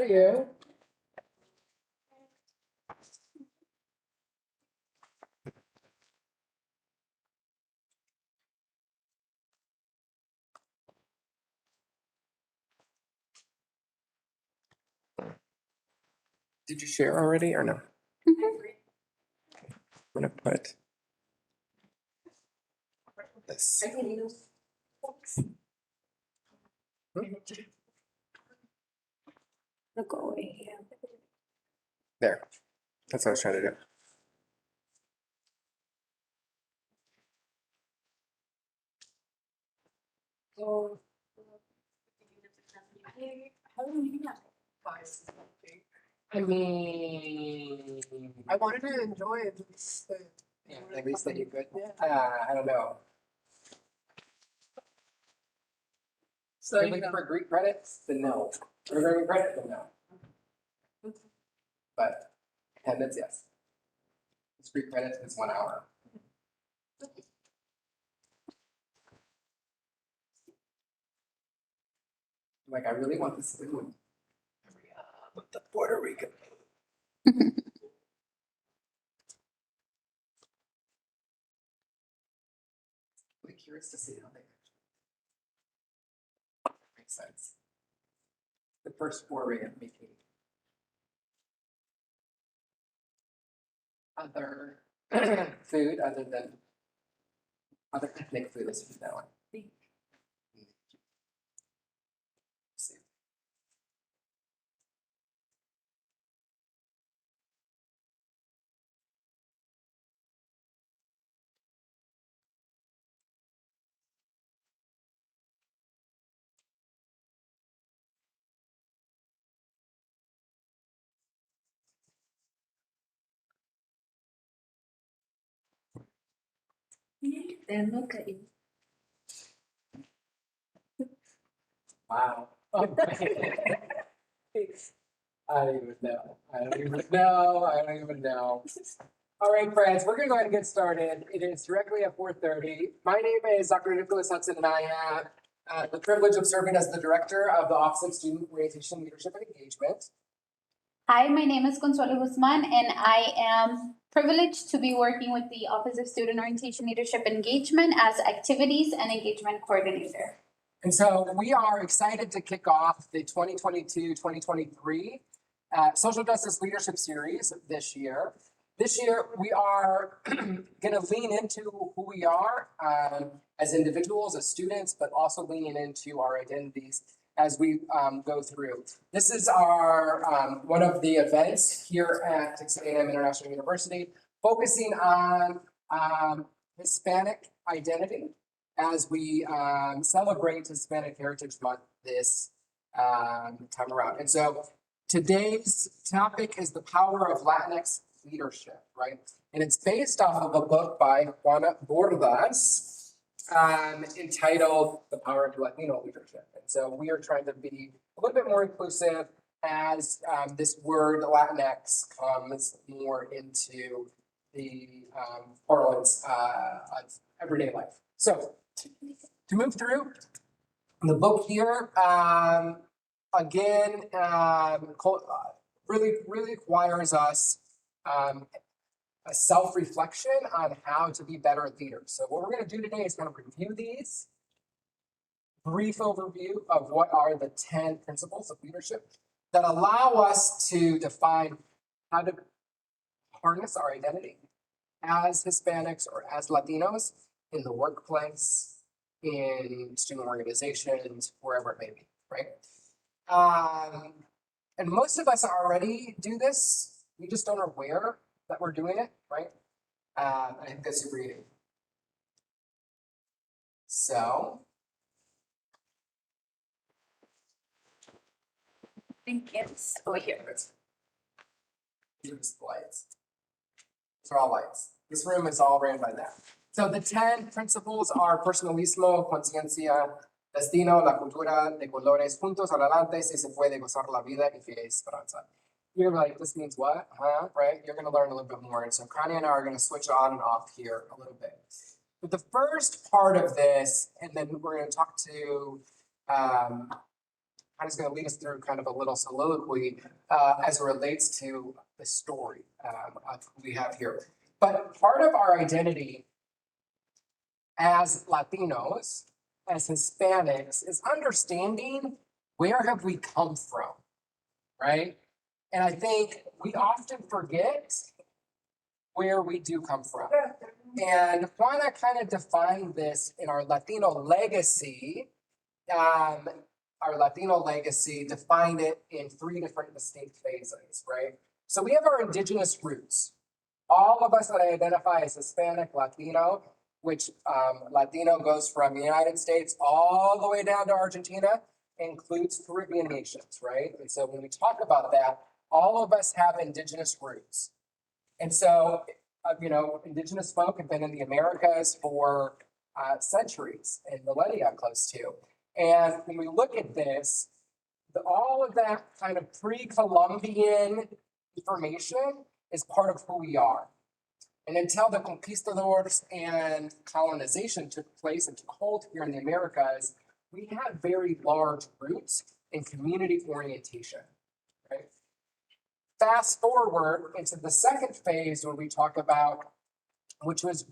are you? Did you share already or no? I'm gonna put this. Look away here. There. That's what I was trying to do. Oh. How do you know? I mean, I wanted to enjoy this. yeah, at least that you could. Yeah. I don't know. So, If you're looking for Greek credits, then no. For Greek credit, then no. But attendance, yes. It's Greek credits, it's 1 hour. Like, I really want this food. With the Puerto Rican. Really curious to see how they makes sense. The first foray of making other food other than other ethnic food, let's put it that way. See. Then look at you. Wow. I don't even know. I don't even know. I don't even know. All right, friends, we're gonna go ahead and get started. It is directly at 4:30. My name is Dr. Nicholas Hudson, and I have the privilege of serving as the director of the Office of Student Orientation, Leadership, and Engagement. Hi, my name is Consuelo Guzman, and I am privileged to be working with the Office of Student Orientation, Leadership, and Engagement as Activities and Engagement Coordinator. And so we are excited to kick off the 2022-2023 Social Justice Leadership Series this year. This year, we are going to lean into who we are as individuals, as students, but also leaning into our identities as we go through. This is our one of the events here at Texas A&M International University, focusing on Hispanic identity as we celebrate Hispanic Heritage Month this time around. And so today's topic is the power of Latinx leadership, right? And it's based off of a book by Juana Bordas entitled The Power of Latino Leadership. And so we are trying to be a little bit more inclusive as this word Latinx comes more into the parlance of everyday life. So to move through the book here, again, really requires us a self-reflection on how to be better leaders. So what we're going to do today is kind of review these, brief overview of what are the 10 principles of leadership that allow us to define how to harness our identity as Hispanics or as Latinos in the workplace, in student organizations, wherever it may be, right? And most of us already do this. We just don't aware that we're doing it, right? I think that's super easy. So, I think it's over here. these are just lights. These are all lights. This room is all ran by that. So the 10 principles are personalismo, conciencia, destino, la cultura de colores, juntos adelante, si se puede gozar la vida y fe y esperanza. You're like, this means what? Huh? Right? You're going to learn a little bit more. And so Connie and I are going to switch on and off here a little bit. But the first part of this, and then we're going to talk to kind kind of going to lead us through kind of a little soliloquy as it relates to the story of who we have here. But part of our identity as Latinos, as Hispanics, is understanding where have we come from, right? And I think we often forget where we do come from. And want to kind of define this in our Latino legacy. Our Latino legacy defined it in 3 different distinct phases, right? So we have our indigenous roots. All of us that identify as Hispanic, Latino, which Latino goes from the United States all the way down to Argentina, includes Caribbean nations, right? And so when we talk about that, all of us have indigenous roots. And so, indigenous folk have been in the Americas for centuries and millennia close to. And when we look at this, all of that kind of pre-Columbian information is part of who we are. And until the conquistadors and colonization took place and took hold here in the Americas, we had very large roots in community orientation, right? Fast forward into the second phase where we talk about, which was,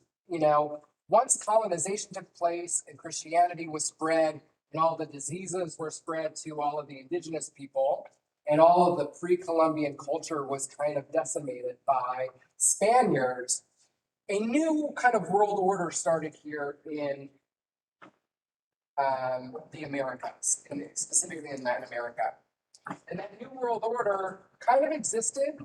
once colonization took place and Christianity was spread and all the diseases were spread to all of the indigenous people and all of the pre-Columbian culture was kind of decimated by Spaniards, a new kind of world order started here in the Americas, and specifically in Latin America. And that new world order kind of existed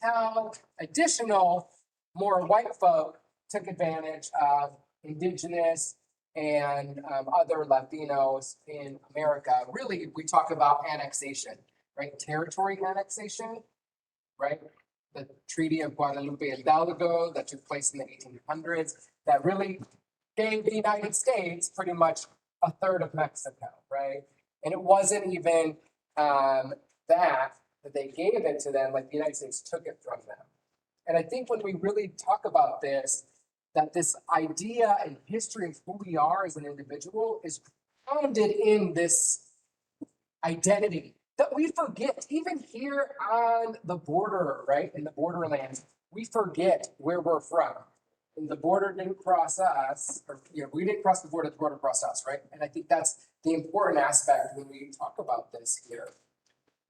until additional, more white folk took advantage of indigenous and other Latinos in America. Really, we talk about annexation, right? Territory annexation, right? The Treaty of Guadalupe Hidalgo that took place in the 1800s that really gave the United States pretty much a third of Mexico, right? And it wasn't even that they gave it to them, like the United States took it from them. And I think when we really talk about this, that this idea and history of who we are as an individual is grounded in this identity that we forget, even here on the border, right? In the borderlands, we forget where we're from. And the border didn't cross us, or we didn't cross the border crossed us, right? And I think that's the important aspect when we talk about this here.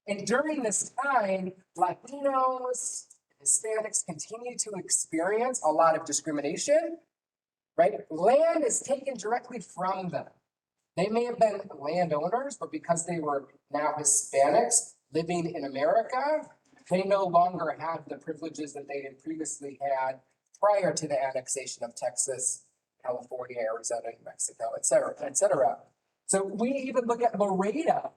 And during this time, Latinos, Hispanics continue to experience a lot of discrimination, right? Land is taken directly from them. They may have been landowners, but because they were now Hispanics living in America, they no longer have the privileges that they had previously had prior to the annexation of Texas, California, Arizona, New Mexico, et cetera, et cetera. So we even look at Laredo.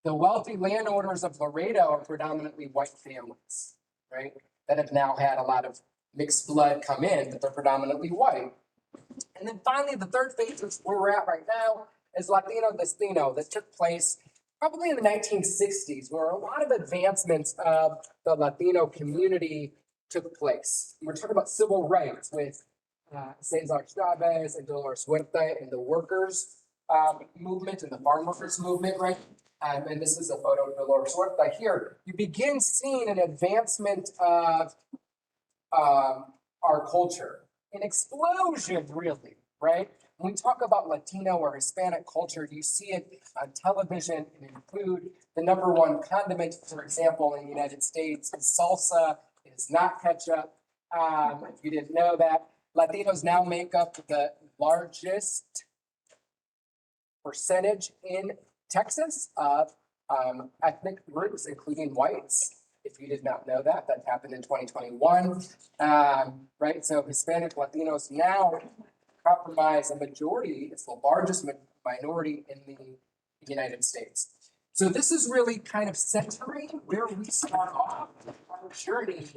The wealthy landowners of Laredo are predominantly white families, right? That have now had a lot of mixed blood come in, but they're predominantly white. And then finally, the third phase, which where we're at right now, is Latino that took place probably in the 1960s, where a lot of advancements of the Latino community took place. We're talking about civil rights with Cesar Chavez and Dolores Huerta and the workers movement and the farm workers movement, right? And this is a photo of Dolores Huerta here. You begin seeing an advancement of our culture, an explosion, really, right? When we talk about Latino or Hispanic culture, you see it on television and in food. The number one condiment, for example, in the United States is salsa. It is not ketchup. If you didn't know that, Latinos now make up the largest percentage in Texas of ethnic groups, including whites. If you did not know that, that happened in 2021, right? So Hispanic Latinos now comprise a majority, it's the largest minority in the United States. So this is really kind of centering where we start off our journey,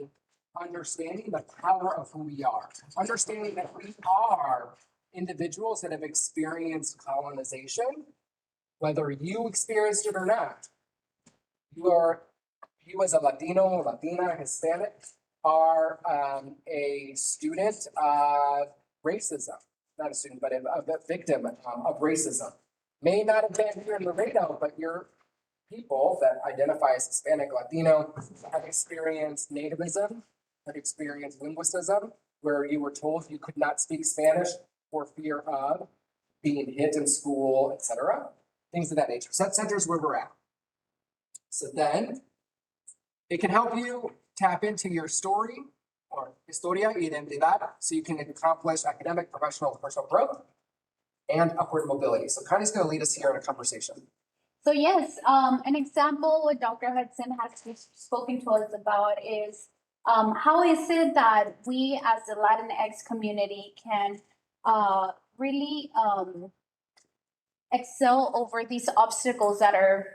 understanding the power of who we are, understanding that we are individuals that have experienced colonization, whether you experienced it or not. You as a Latino, Latina, Hispanic are a student of racism, not a student, but a victim of racism. may not have been here in Laredo, but you're people that identify as Hispanic, Latino, have experienced nativism, have experienced linguicism, where you were told you could not speak Spanish for fear of being hit in school, etc. Things of that nature. So that centers where we're at. So then it can help you tap into your story or historia y identidad so you can accomplish academic, professional, personal growth and upward mobility. So Connie's going to lead us here in a conversation. So yes, an example what Dr. Hudson has spoken to us about is how is it that we as the Latinx community can really excel over these obstacles that are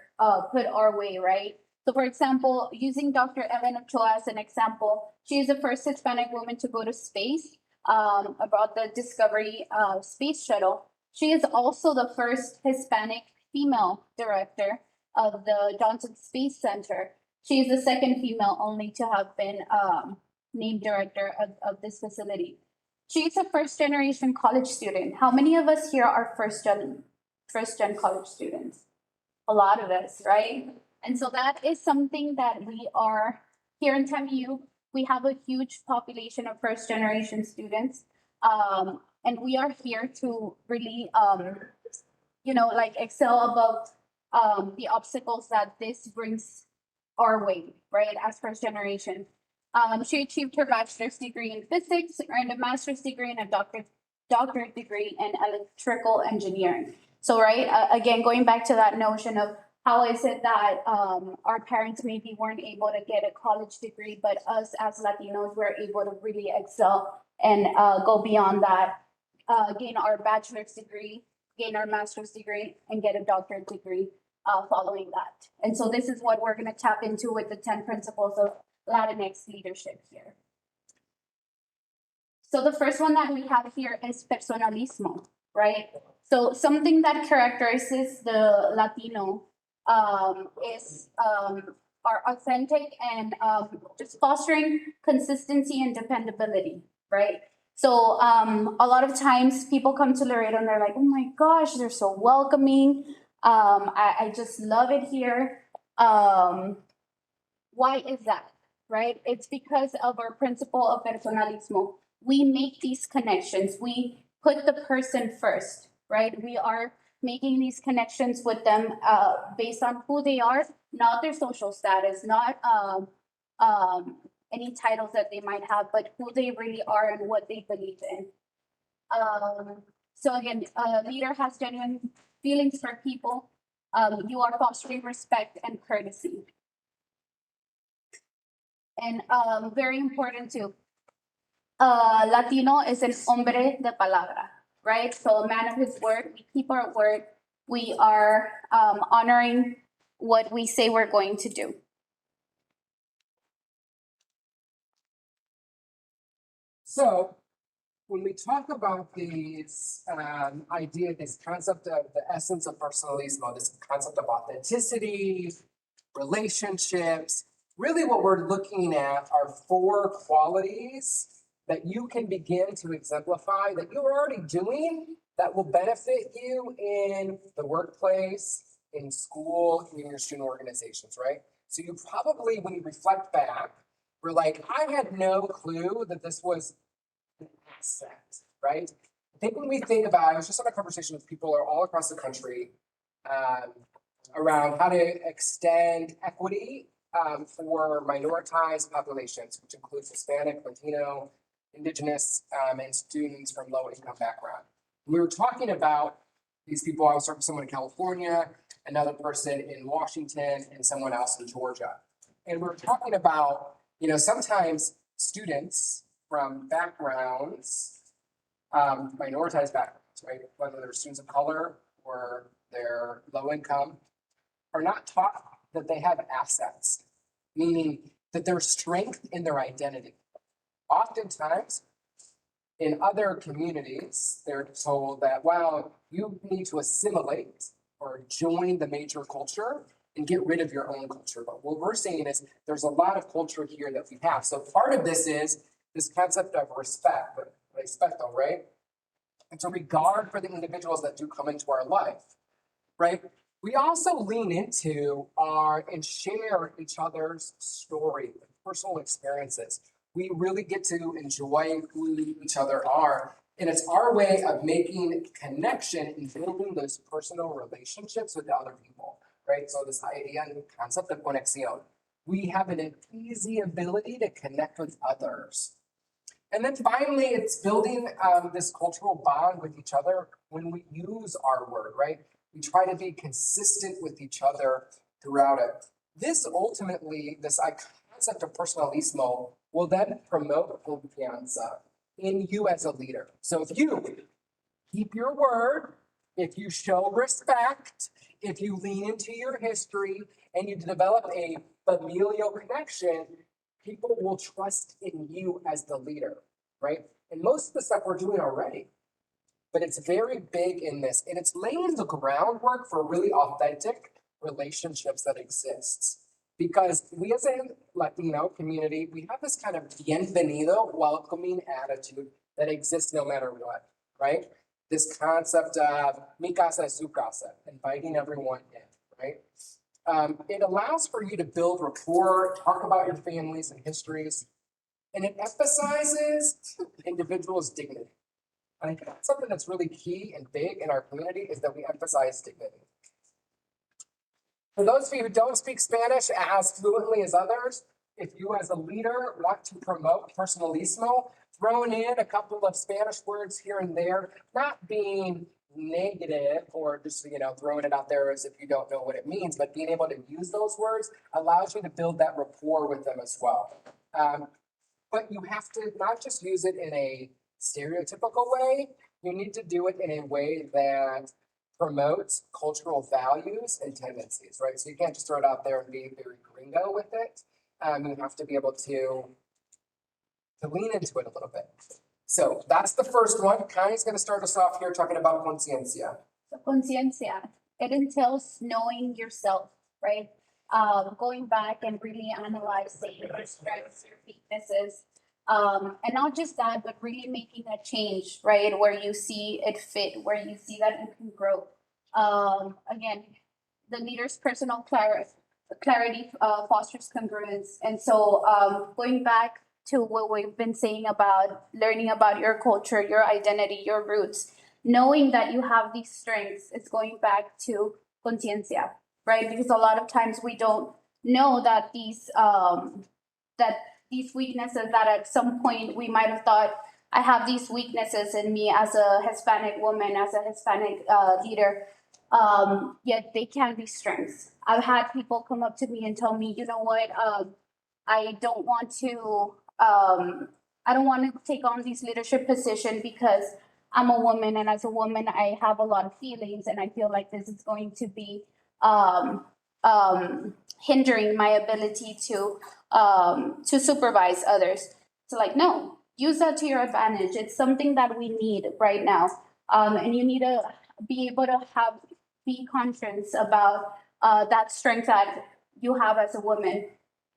put our way, right? So for example, using Dr. Ellen Ochoa as an example, she is the first Hispanic woman to go to space about the Discovery space shuttle. She is also the first Hispanic female director of the Johnson Space Center. She is the second female only to have been named director of this facility. She's a first generation college student. How many of us here are first gen college students? A lot of us, right? And so that is something that we are here in TAMU. We have a huge population of first generation students. And we are here to really, like excel above the obstacles that this brings our way, right, as first generation. She achieved her bachelor's degree in physics, earned a master's degree and a doctorate degree in electrical engineering. So, right, again, going back to that notion of how is it that our parents maybe weren't able to get a college degree, but us as Latinos were able to really excel and go beyond that, gain our bachelor's degree, gain our master's degree, and get a doctorate degree following that. And so this is what we're going to tap into with the 10 principles of Latinx leadership here. So the first one that we have here is personalismo, right? So something that characterizes the Latino is our authentic and just fostering consistency and dependability, right? So a lot of times people come to Laredo and they're like, oh my gosh, they're so welcoming. I just love it here. Why is that, right? It's because of our principle of personalismo. We make these connections. We put the person first, right? We are making these connections with them based on who they are, not their social status, not any titles that they might have, but who they really are and what they believe in. So again, a leader has genuine feelings for people. You are fostering respect and courtesy. And very important too, Latino is an hombre de palabra, right? So a man of his word, we keep our word. We are honoring what we say we're going to do. So when we talk about these this concept of the essence of personalismo, this concept of authenticity, relationships, really what we're looking at are 4 qualities that you can begin to exemplify that you're already doing that will benefit you in the workplace, in school, in your student organizations, right? So you probably, when you reflect back, were like, I had no clue that this was an asset, right? I think when we think about, I was just on a conversation with people all across the country around how to extend equity for minoritized populations, which includes Hispanic, Latino, Indigenous, and students from low-income background. We were talking about these people. I was talking to someone in California, another person in Washington, and someone else in Georgia. And we were talking about, sometimes students from backgrounds, minoritized backgrounds, right? Whether they're students of color or they're low income, are not taught that they have assets, meaning that there's strength in their identity. Oftentimes, in other communities, they're told that, well, you need to assimilate or join the major culture and get rid of your own culture. But what we're saying is there's a lot of culture here that we have. So part of this is this concept of respect, right? It's a regard for the individuals that do come into our life. right? We also lean into and share each other's story, personal experiences. We really get to enjoy who each other are. And it's our way of making connection and building those personal relationships with other people, right? So this idea and concept of conexión. We have an easy ability to connect with others. And then finally, it's building this cultural bond with each other when we use our word, right? We try to be consistent with each other throughout it. This ultimately, this concept of personalismo will then promote confianza in you as a leader. So if you keep your word, if you show respect, if you lean into your history and you develop a familial connection, people will trust in you as the leader, right? And most of the stuff we're doing already, but it's very big in this, and it's laying the groundwork for really authentic relationships that exists. Because we as a Latino community, we have this kind of bienvenido, welcoming attitude that exists no matter what, right? This concept of mi casa es su casa, inviting everyone in, right? It allows for you to build rapport, talk about your families and histories, and it emphasizes individuals' dignity. And I think that's something that's really key and big in our community is that we emphasize dignity. For those of you who don't speak Spanish as fluently as others, if you as a leader want to promote personalismo, throwing in a couple of Spanish words here and there, not being negative or just, throwing it out there as if you don't know what it means, but being able to use those words allows you to build that rapport with them as well. But you have to not just use it in a stereotypical way, you need to do it in a way that promotes cultural values and tendencies, right? So you can't just throw it out there and be very gringo with it. You have to be able to lean into it a little bit. So that's the first one. Connie's going to start us off here talking about conciencia. So conciencia, it entails knowing yourself, right? Going back and really analyzing your strengths, your weaknesses. And not just that, but really making that change, right? Where you see it fit, where you see that you can grow. Again, the leader's personal clarity fosters congruence. And so going back to what we've been saying about learning about your culture, your identity, your roots, knowing that you have these strengths, it's going back to conciencia, right? Because a lot of times we don't know that these weaknesses that at some point we might have thought, I have these weaknesses in me as a Hispanic woman, as a Hispanic leader, yet they can be strengths. I've had people come up to me and tell me, you know what, I don't want to take on these leadership position because I'm a woman, and as a woman, I have a lot of feelings, and I feel like this is going to be hindering my ability to supervise others. So like, no, use that to your advantage. It's something that we need right now. And you need to be able to be conscious about that strength that you have as a woman,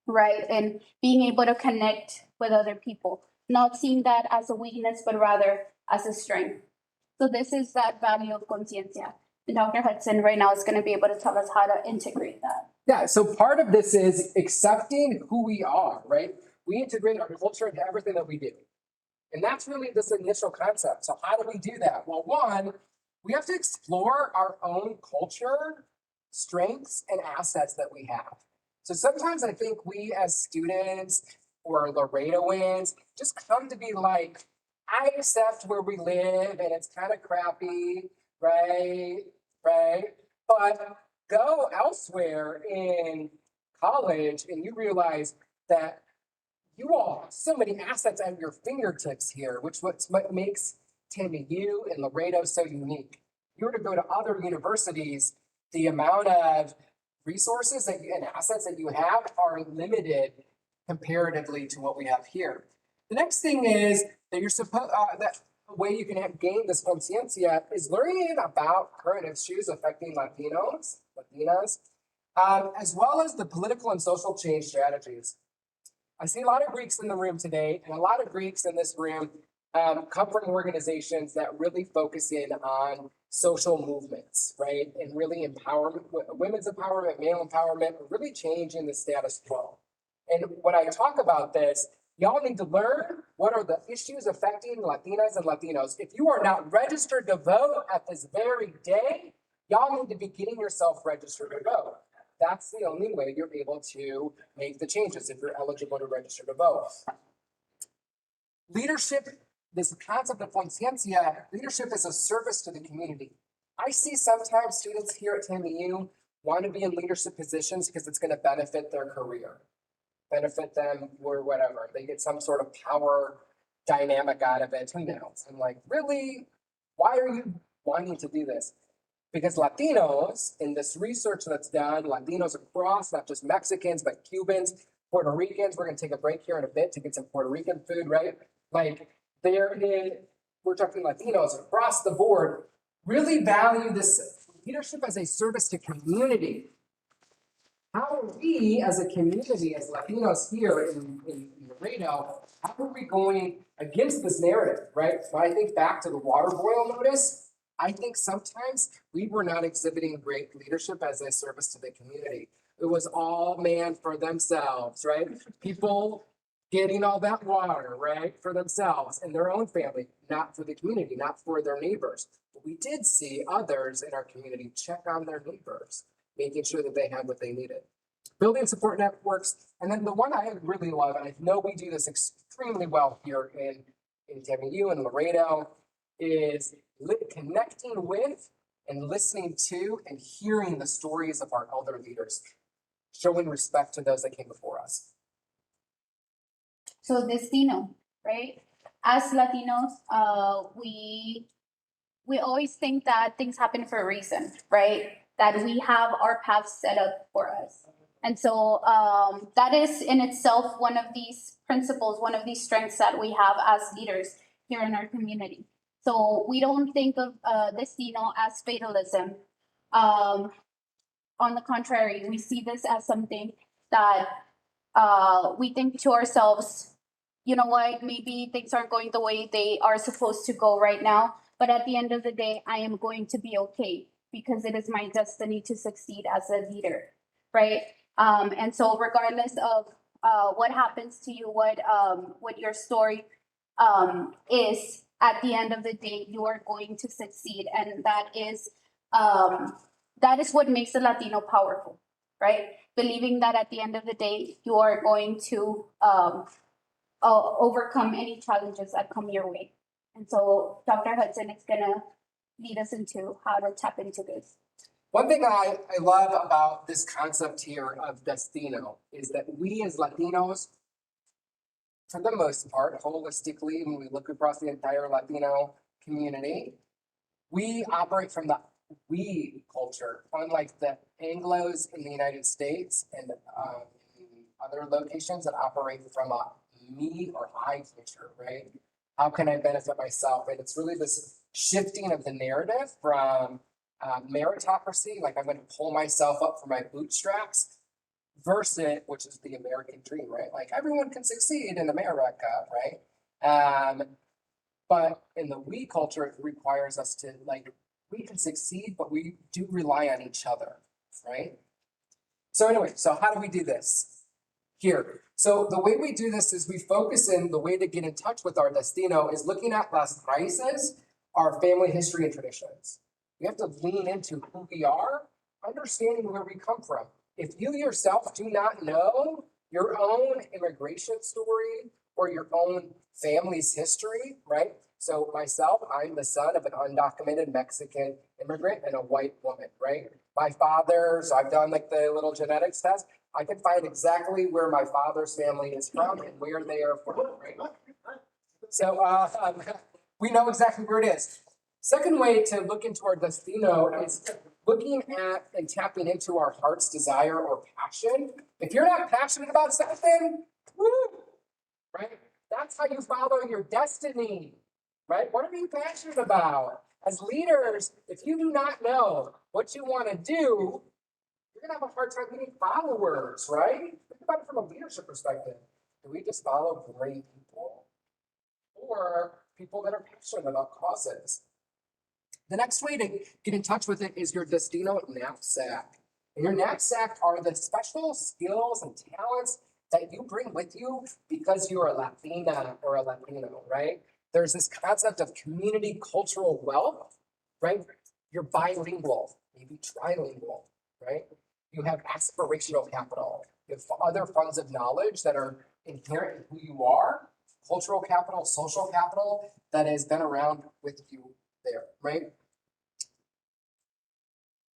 right? And being able to connect with other people, not seeing that as a weakness, but rather as a strength. So this is that value of conciencia. And Dr. Hudson right now is going to be able to tell us how to integrate that. Yeah, so part of this is accepting who we are, right? We integrate our culture into everything that we do. And that's really this initial concept. So how do we do that? Well, one, we have to explore our own culture, strengths, and assets that we have. So sometimes I think we as students or Laredoans just come to be like, I accept where we live and it's kind of crappy, right? But go elsewhere in college and you realize that you all have so many assets at your fingertips here, what makes TAMU and Laredo so unique. If you were to go to other universities, the amount of resources and assets that you have are limited comparatively to what we have here. The next thing is that that way you can gain this conciencia is learning about current issues affecting Latinas, as well as the political and social change strategies. I see a lot of Greeks in the room today, and a lot of Greeks in this room come from organizations that really focus in on social movements, right? And really empowerment, women's empowerment, male empowerment, really changing the status quo. And when I talk about this, y'all need to learn what are the issues affecting Latinas and Latinos. If you are not registered to vote at this very day, y'all need to be getting yourself registered to vote. That's the only way you're able to make the changes if you're eligible to register to vote. Leadership, this concept of conciencia, leadership is a service to the community. I see sometimes students here at TAMU want to be in leadership positions because it's going to benefit their career, benefit them or whatever. They get some sort of power dynamic out of it. Who knows? I'm like, really? Why are you wanting to do this? Because Latinos, in this research that's done, Latinos across, not just Mexicans, but Cubans, Puerto Ricans, we're going to take a break here in a bit to get some Puerto Rican food, right? Like, we're talking Latinos across the board, really value this leadership as a service to community. How are we as a community, as Latinos here in Laredo, how are we going against this narrative, right? When I think back to the water boil notice, I think sometimes we were not exhibiting great leadership as a service to the community. It was all man for themselves, right? People getting all that water, right, for themselves and their own family, not for the community, not for their neighbors. But we did see others in our community check on their neighbors, making sure that they had what they needed. Building support networks, and then the one I really love, and I know we do this extremely well here in TAMU and Laredo, is connecting with and listening to and hearing the stories of our elder leaders, showing respect to those that came before us. So destino, right? As Latinos, we always think that things happen for a reason, right? That we have our paths set up for us. And so that is in itself one of these principles, one of these strengths that we have as leaders here in our community. So we don't think of destino as fatalism. On the contrary, we see this as something that we think to ourselves, you know what, maybe things aren't going the way they are supposed to go right now, but at the end of the day, I am going to be okay because it is my destiny to succeed as a leader, right? And so regardless of what happens to you, what your story is, at the end of the day, you are going to succeed. And that is what makes a Latino powerful, right? Believing that at the end of the day, you are going to overcome any challenges that come your way. And so Dr. Hudson is gonna lead us into how to tap into this. One thing I love about this concept here of destino is that we as Latinos, for the most part, holistically, when we look across the entire Latino community, we operate from the we culture, unlike the Anglos in the United States and other locations that operate from a me or I culture, right? How can I benefit myself? And it's really this shifting of the narrative from meritocracy, like I'm going to pull myself up from my bootstraps, versus, which is the American dream, right? Like everyone can succeed in America, right? But in the we culture, it requires us to we can succeed, but we do rely on each other, right? So anyway, so how do we do this? Here. So the way we do this is we focus in, the way to get in touch with our destino is looking at las raíces, our family history and traditions. We have to lean into who we are, understanding where we come from. If you yourself do not know your own immigration story or your own family's history, right? So myself, I'm the son of an undocumented Mexican immigrant and a white woman, right? My father, so I've done the little genetics test. I can find exactly where my father's family is from and where they are from, right? So we know exactly where it is. Second way to look into our destino is looking at and tapping into our heart's desire or passion. If you're not passionate about something, woo, right? That's how you follow your destiny, right? What are you passionate about? As leaders, if you do not know what you want to do, you're going to have a hard time getting followers, right? Think about it from a leadership perspective. Do we just follow great people or people that are passionate about causes? The next way to get in touch with it is your Destino knapsack. In your knapsack are the special skills and talents that you bring with you because you are a Latina or a Latino, right? There's this concept of community cultural wealth, right? You're bilingual, maybe trilingual, right? You have aspirational capital. You have other funds of knowledge that are inherent in who you are, cultural capital, social capital that has been around with you there, right?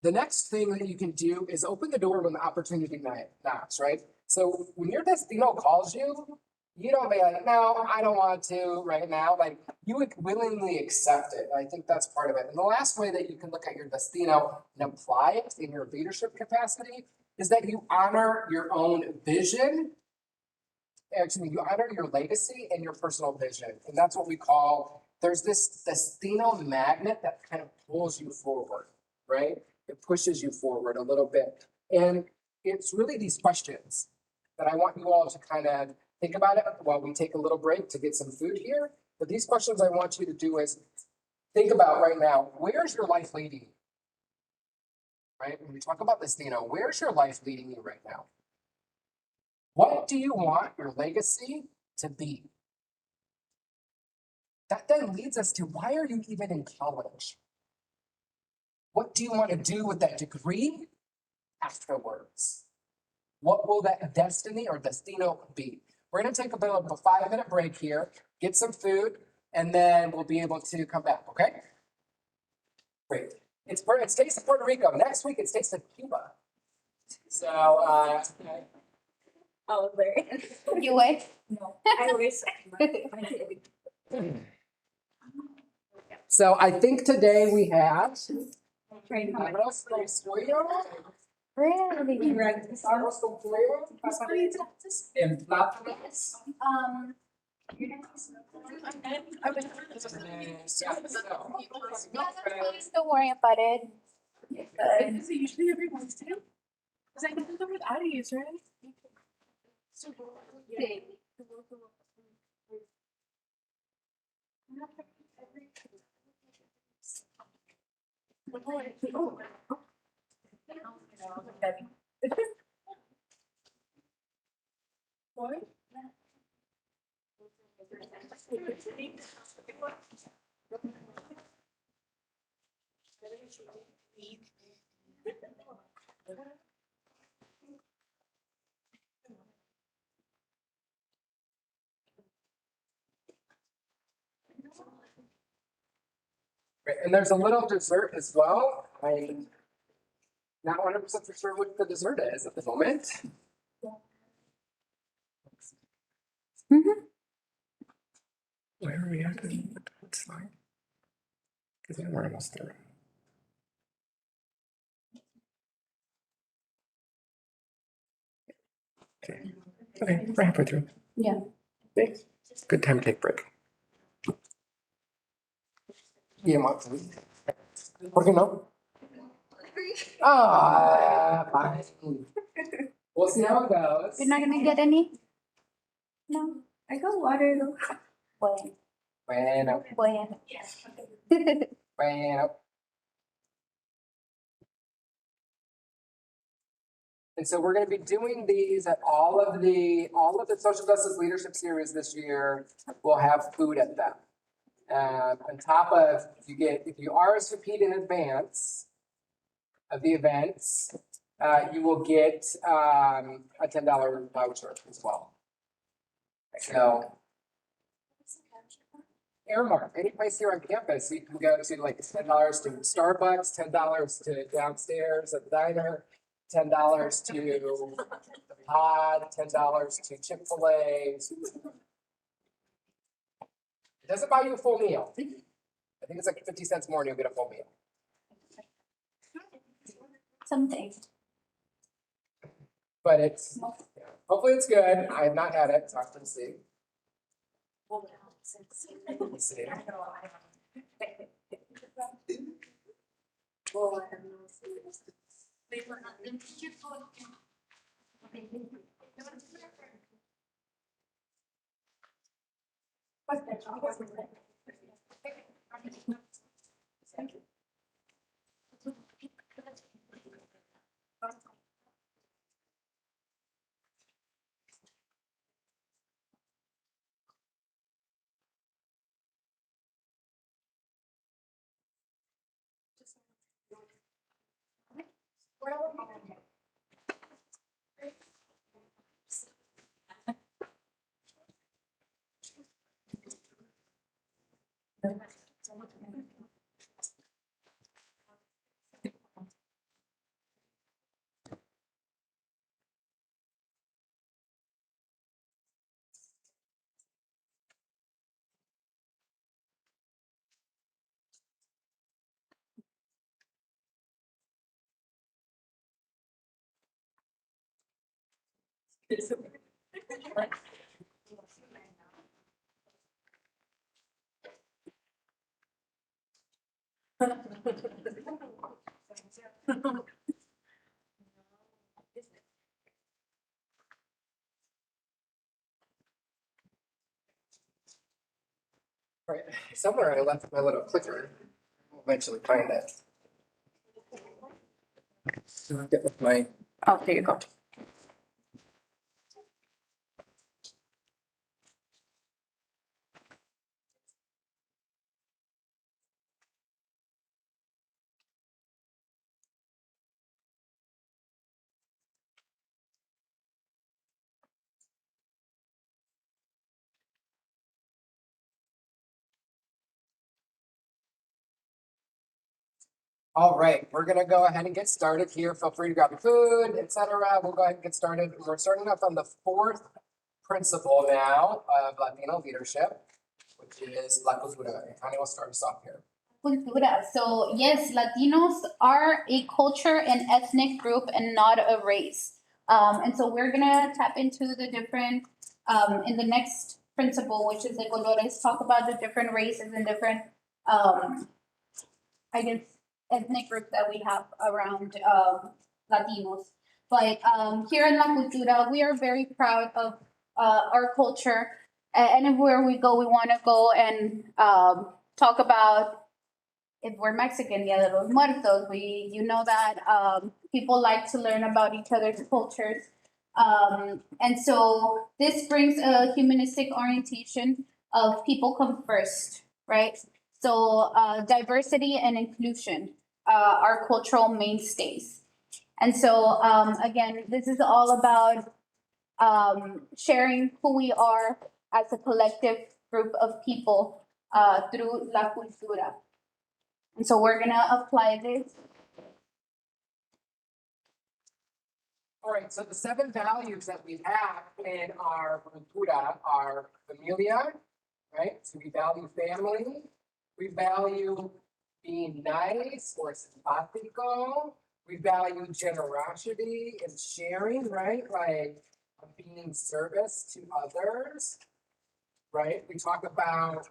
The next thing that you can do is open the door when the opportunity knocks, right? So when your Destino calls you, you don't be like, no, I don't want to right now. Like you would willingly accept it. I think that's part of it. And the last way that you can look at your Destino and apply it in your leadership capacity is that you honor your own vision. Actually, you honor your legacy and your personal vision. And that's what we call, there's this Destino magnet that kind of pulls you forward, right? It pushes you forward a little bit. And it's really these questions that I want you all to kind of think about it while we take a little break to get some food here. But these questions I want you to do is think about right now, where's your life leading you? Right? When we talk about Destino, where's your life leading you right now? What do you want your legacy to be? That then leads us to why are you even in college? What do you want to do with that degree afterwards? What will that destiny or Destino be? We're going to take a 5-minute break here, get some food, and then we'll be able to come back, okay? Great. It's Taste of Puerto Rico. Next week, it's Taste of Cuba. So, Oh, there. You would? No, I wish I did. so I think today we have Right. arroz con pollo, Really? arroz con pollo, and plátanos. Don't worry about it. Is it usually every Wednesday? Because I can do them with Addie's, right? What? Right, and there's a little dessert as well. I'm not 100% for sure what the dessert is at the moment. Where are we at? What slide? Because we're almost there. Okay, we're halfway through. Yeah. Okay. Good time to take a break. Yeah, Mark. ¿Por qué no? Ah, fine. We'll see how it goes. You're not gonna get any? No. I got water though. Bueno. Bueno, Bueno. bueno. And so we're going to be doing these at all of the social justice leadership series this year will have food at them. On top of if you RSVP'd in advance of the events, you will get a $10 voucher as well. So Airmark, any place here on campus, you can go to like $10 to Starbucks, $10 to downstairs at the diner, $10 to the pod, $10 to Chick-fil-A. It doesn't buy you a full meal. I think it's like 50 cents more and you'll get a full meal. Something. But it's, hopefully it's good. I have not had it, so I have to see. Let's see. Right, somewhere I left my little clicker. I'll eventually find it. Get with my. Oh, there you go. All right, we're gonna go ahead and get started here. Feel free to grab your food, etc. We'll go ahead and get started. We're starting off on the fourth principle now of Latino leadership, which is La Cultura. And Tanya will start us off here. Cultura. So yes, Latinos are a culture and ethnic group and not a race. And so we're gonna tap into the different, in the next principle, which is the colores, talk about the different races and different, I guess, ethnic groups that we have around Latinos. But here in La Cultura, we are very proud of our culture. And everywhere we go, we want to go and talk about if we're Mexican, Dia de los Muertos. You know that people like to learn about each other's cultures. And so this brings a humanistic orientation of people come first, right? So diversity and inclusion are cultural mainstays. And so again, this is all about sharing who we are as a collective group of people through La Cultura. And so we're gonna apply this. All right, so the 7 values that we have in our cultura are familia, right? So we value family, we value being nice or simpático, we value generosity and sharing, right? Like being service to others, right? We talk about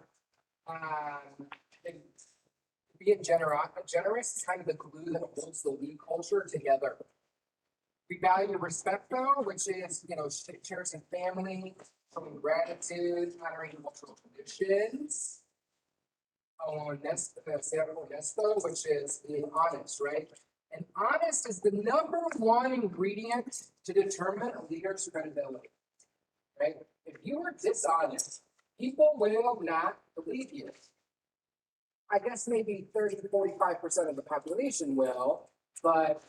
being generous is kind of the glue that holds the we culture together. We value respect though, which is, cherishing family, showing gratitude, honoring cultural traditions. Honesto, which is being honest, right? And honest is the #1 ingredient to determine a leader's credibility, right? If you are dishonest, people will not believe you. I guess maybe 30 to 45% of the population will, but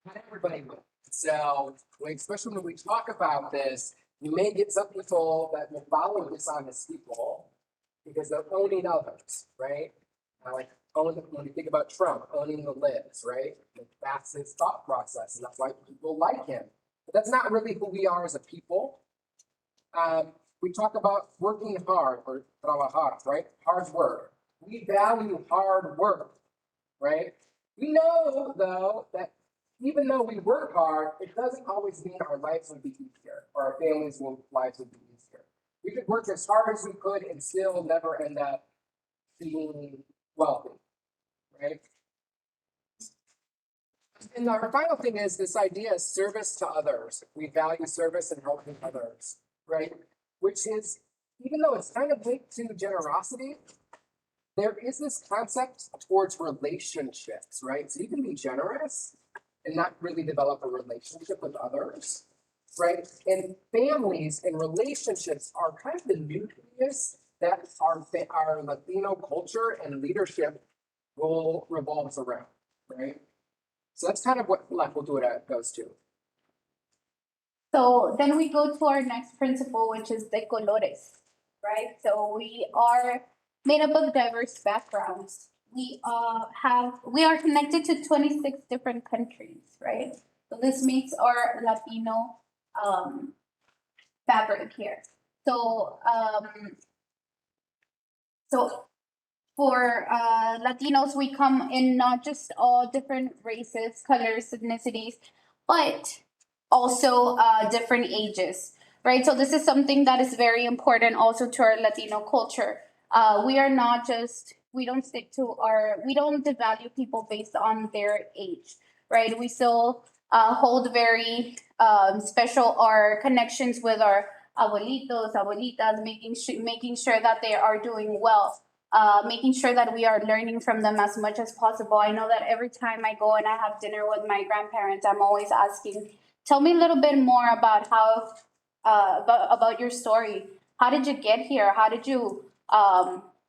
not everybody will. So, especially when we talk about this, you may get some people that will follow dishonest people because they're owning others, right? Like when you think about Trump owning the libs, right? That's his thought process, and that's why people like him. But that's not really who we are as a people. We talk about working hard, or trabajar, right? Hard work. We value hard work, right? We know, though, that even though we work hard, it doesn't always mean our lives would be easier, or our families' lives would be easier. We could work as hard as we could and still never end up being wealthy, right? And our final thing is this idea of service to others. We value service and helping others, right? Which is, even though it's kind of linked to generosity, there is this concept towards relationships, right? So you can be generous and not really develop a relationship with others, right? And families and relationships are kind of the nucleus that our Latino culture and leadership revolves around, right? So that's kind of what like we'll do it goes to. So then we go to our next principle, which is de colores, right? So we are made up of diverse backgrounds. We are connected to 26 different countries, right? So this makes our Latino fabric here. So for Latinos, we come in not just all different races, colors, ethnicities, but also different ages, right? So this is something that is very important also to our Latino culture. We are not just, we don't devalue people based on their age, right? We still hold very special our connections with our abuelitos, abuelitas, making sure that they are doing well. Making sure that we are learning from them as much as possible. I know that every time I go and I have dinner with my grandparents, I'm always asking, tell me a little bit more about how, about your story. How did you get here? How did you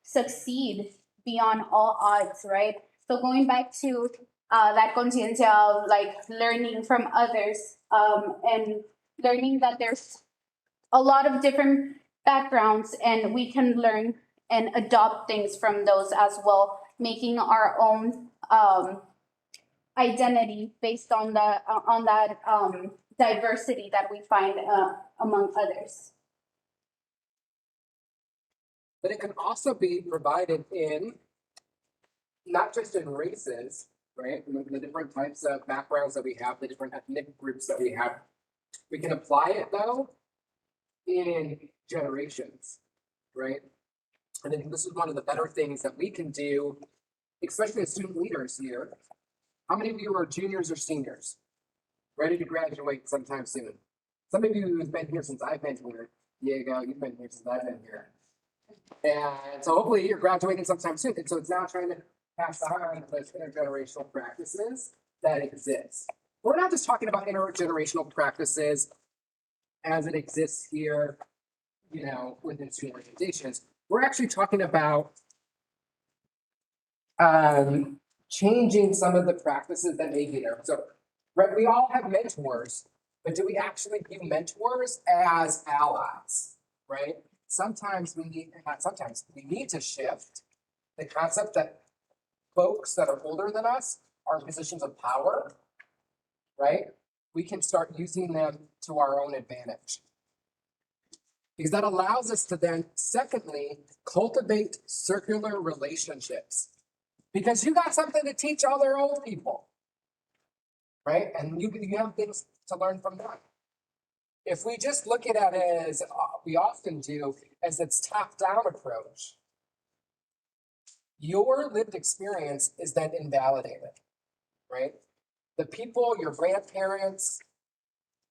succeed beyond all odds, right? So going back to that conciencia of like learning from others and learning that there's a lot of different backgrounds and we can learn and adopt things from those as well, making our own identity based on that diversity that we find among others. But it can also be provided in not just in races, right? The different types of backgrounds that we have, the different ethnic groups that we have. We can apply it though in generations, right? And I think this is one of the better things that we can do, especially as student leaders here. How many of you are juniors or seniors? Ready to graduate sometime soon? Some of you have been here since I've been here. Diego, you've been here since I've been here. And so hopefully you're graduating sometime soon. And so it's now trying to pass on those intergenerational practices that exist. We're not just talking about intergenerational practices as it exists here, you know, within student organizations. We're actually talking about changing some of the practices that may be there. So, right, we all have mentors, but do we actually view mentors as allies, right? Sometimes we need to shift the concept that folks that are older than us are in positions of power, right? We can start using them to our own advantage. Because that allows us to then, secondly, cultivate circular relationships. Because you got something to teach other old people, right? And you have things to learn from them. If we just look at it as we often do, as its top-down approach, your lived experience is then invalidated, right? The people, your grandparents,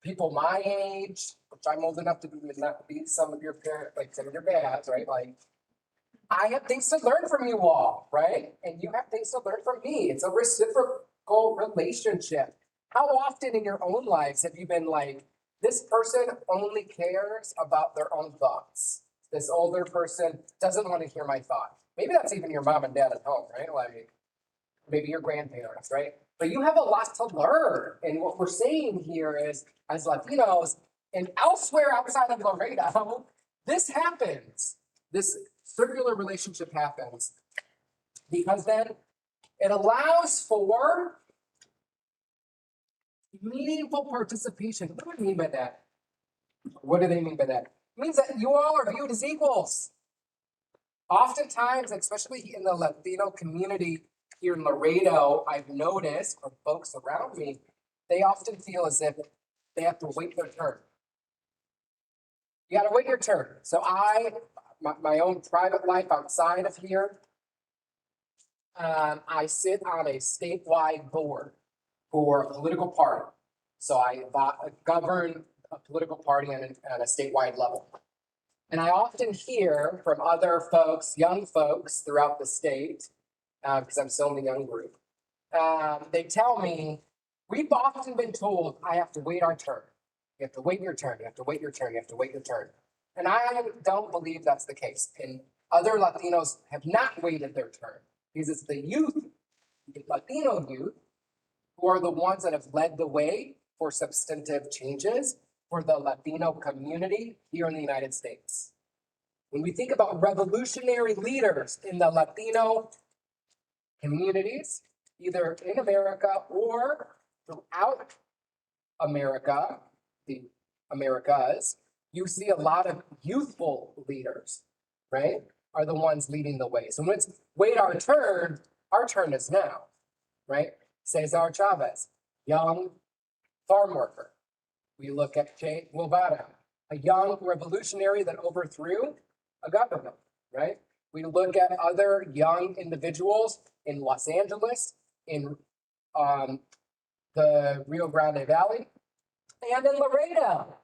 people my age, which I'm old enough to not be some of your parents, like some of your dads, right? Like, I have things to learn from you all, right? And you have things to learn from me. It's a reciprocal relationship. How often in your own lives have you been like, this person only cares about their own thoughts? This older person doesn't want to hear my thoughts. Maybe that's even your mom and dad at home, right? Like, maybe your grandparents, right? But you have a lot to learn. And what we're saying here is, as Latinos and elsewhere outside of Laredo, this happens. This circular relationship happens because then it allows for meaningful participation. What do I mean by that? What do they mean by that? It means that you all are viewed as equals. Oftentimes, especially in the Latino community here in Laredo, I've noticed from folks around me, they often feel as if they have to wait their turn. You gotta wait your turn. So my own private life outside of here, I sit on a statewide board for a political party. So I govern a political party on a statewide level. And I often hear from other folks, young folks throughout the state, because I'm still in the young group, they tell me, we've often been told, I have to wait our turn. You have to wait your turn, you have to wait your turn, you have to wait your turn. And I don't believe that's the case. And other Latinos have not waited their turn because it's the youth, the Latino youth, who are the ones that have led the way for substantive changes for the Latino community here in the United States. When we think about revolutionary leaders in the Latino communities, either in America or throughout America, the Americas, you see a lot of youthful leaders, right? Are the ones leading the way. So when it's wait our turn is now, right? Cesar Chavez, young farm worker. We look at Che Guevara, a young revolutionary that overthrew a government, right? We look at other young individuals in Los Angeles, in the Rio Grande Valley, and in Laredo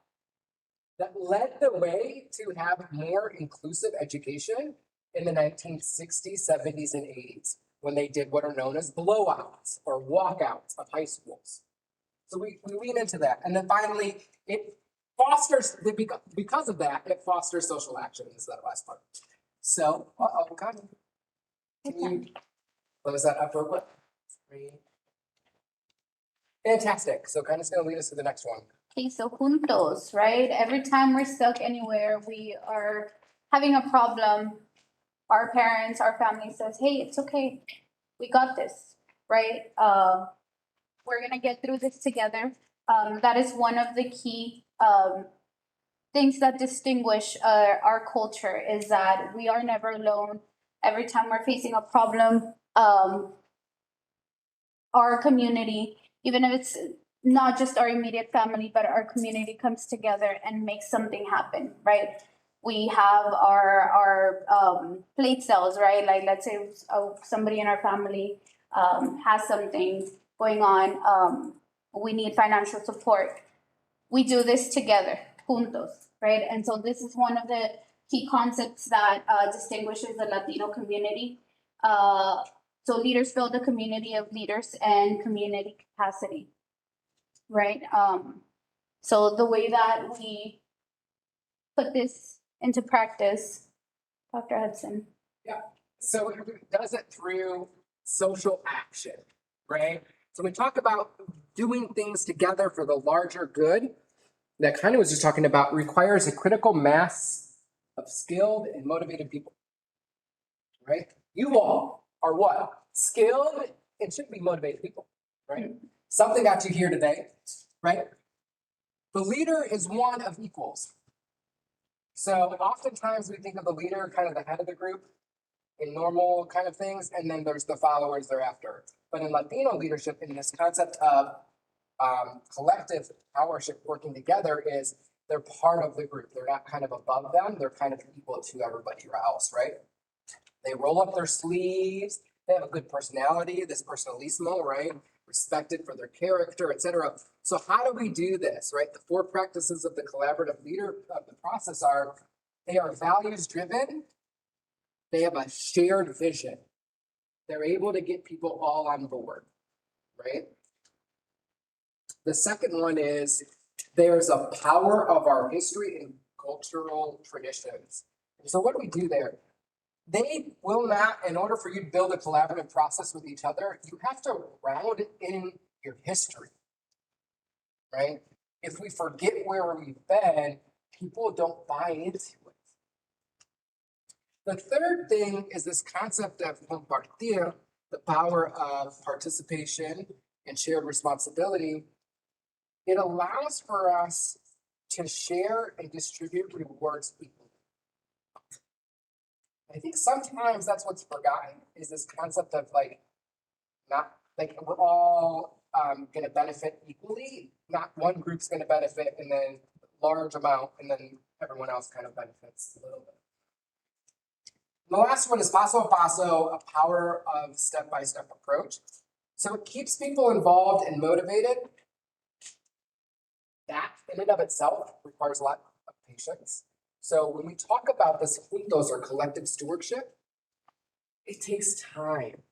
that led the way to have more inclusive education in the 1960s, 70s, and 80s when they did what are known as blowouts or walkouts of high schools. So we lean into that. And then finally, it fosters, because of that, it fosters social action is that last part. So, God, can you close that up real quick? Fantastic. So kind of going to lead us to the next one. Okay, so juntos, right? Every time we're stuck anywhere, we are having a problem, our parents, our family says, hey, it's okay. We got this, right? We're gonna get through this together. That is one of the key things that distinguish our culture is that we are never alone. Every time we're facing a problem, our community, even if it's not just our immediate family, but our community comes together and makes something happen, right? We have our plate sales, right? Like let's say somebody in our family has something going on, we need financial support. We do this together, juntos, right? And so this is one of the key concepts that distinguishes the Latino community. So leaders build a community of leaders and community capacity, right? So the way that we put this into practice, Dr. Hudson. Yeah, so it does it through social action, right? So we talk about doing things together for the larger good. That kind of was just talking about requires a critical mass of skilled and motivated people, right? You all are what? Skilled and should be motivated people, right? Something got you here today, right? The leader is one of equals. So oftentimes we think of the leader kind of the head of the group in normal kind of things, and then there's the followers thereafter. But in Latino leadership, in this concept of collective powership working together is they're part of the group. They're not kind of above them. They're kind of equal to everybody else, right? They roll up their sleeves. They have a good personality, this personalismo, right? Respected for their character, etc. So how do we do this, right? The 4 practices of the collaborative leader of the process are, they are values driven. They have a shared vision. They're able to get people all on board, right? The second one is there's a power of our history and cultural traditions. So what do we do there? They will not, in order for you to build a collaborative process with each other, you have to ground it in your history, right? If we forget where we've been, people don't buy into it. The third thing is this concept of compartir, the power of participation and shared responsibility. It allows for us to share and distribute rewards equally. I think sometimes that's what's forgotten is this concept of like, not like we're all going to benefit equally. Not one group's going to benefit and then large amount, and then everyone else kind of benefits a little bit. The last one is paso a paso, a power of step-by-step approach. So it keeps people involved and motivated. That in and of itself requires a lot of patience. So when we talk about this juntos or collective stewardship, it takes time.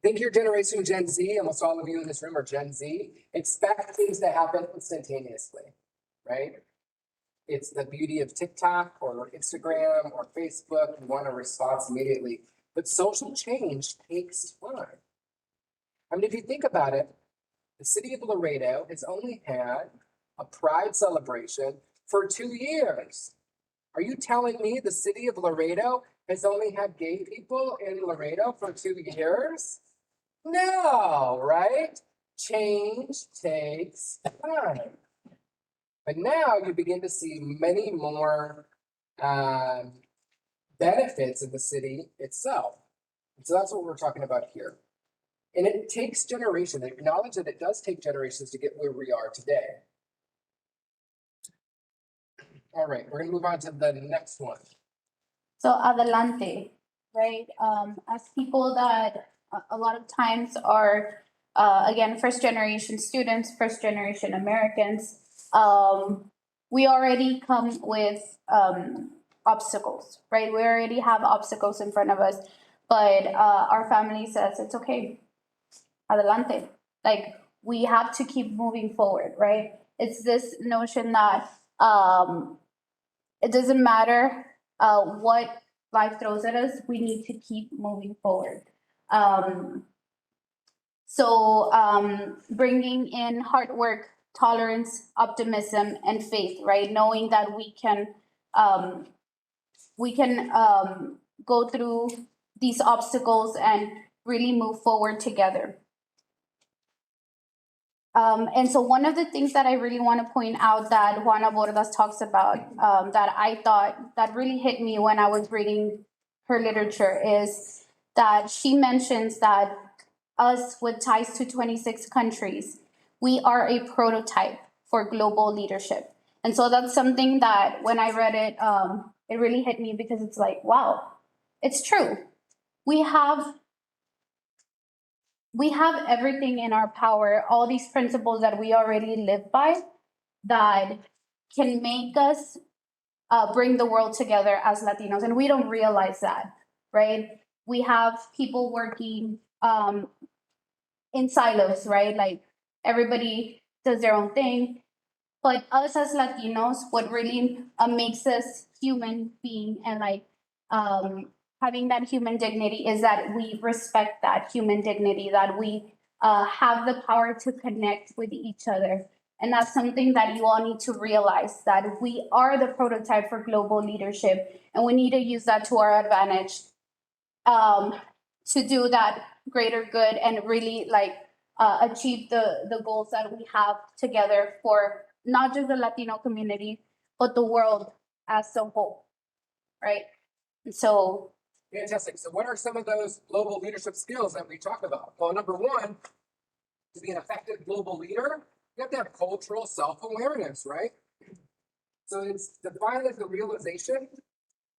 Think your generation Gen Z, almost all of you in this room are Gen Z, expect things to happen instantaneously, right? It's the beauty of TikTok or Instagram or Facebook. You want a response immediately. But social change takes time. I mean, if you think about it, the city of Laredo has only had a pride celebration for 2 years. Are you telling me the city of Laredo has only had gay people in Laredo for 2 years? No, right? Change takes time. But now you begin to see many more benefits of the city itself. And so that's what we're talking about here. And it takes generations. Acknowledge that it does take generations to get where we are today. All right, we're gonna move on to the next one. So adelante, right? As people that a lot of times are, again, first generation students, first generation Americans, we already come with obstacles, right? We already have obstacles in front of us, but our family says it's okay, adelante. Like we have to keep moving forward, right? It's this notion that it doesn't matter what life throws at us, we need to keep moving forward. Bringing in hard work, tolerance, optimism, and faith, right? Knowing that we can go through these obstacles and really move forward together. And so one of the things that I really want to point out that Juana Bordas talks about, that I thought that really hit me when I was reading her literature is that she mentions that us with ties to 26 countries, we are a prototype for global leadership. And so that's something that when I read it, it really hit me because it's like, wow, it's true. We have everything in our power, all these principles that we already live by that can make us bring the world together as Latinos. And we don't realize that, right? We have people working in silos, right? Like everybody does their own thing. But us as Latinos, what really makes us human being and like having that human dignity is that we respect that human dignity, that we have the power to connect with each other. And that's something that you all need to realize, that we are the prototype for global leadership, and we need to use that to our advantage to do that greater good and really like achieve the goals that we have together for not just the Latino community, but the world as a whole, right? And so Fantastic. So what are some of those global leadership skills that we talk about? Well, number one, to be an effective global leader, you have to have cultural self-awareness, right? So it's defined as the realization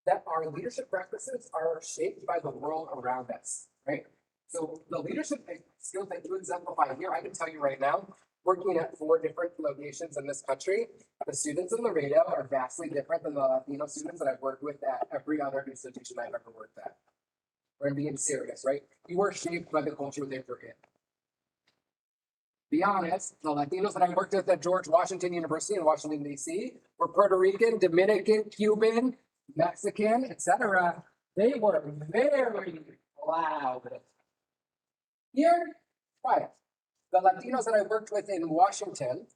that our leadership practices are shaped by the world around us, right? So the leadership skills that you exemplify here, I can tell you right now, working at 4 different locations in this country, the students in Laredo are vastly different than the Latino students that I've worked with at every other institution I've ever worked at. We're being serious, right? You are shaped by the culture that you're in. Be honest, the Latinos that I worked with at George Washington University in Washington, D.C. were Puerto Rican, Dominican, Cuban, Mexican, etc. They were very loud. Here, quiet. The Latinos that I worked with in Washington,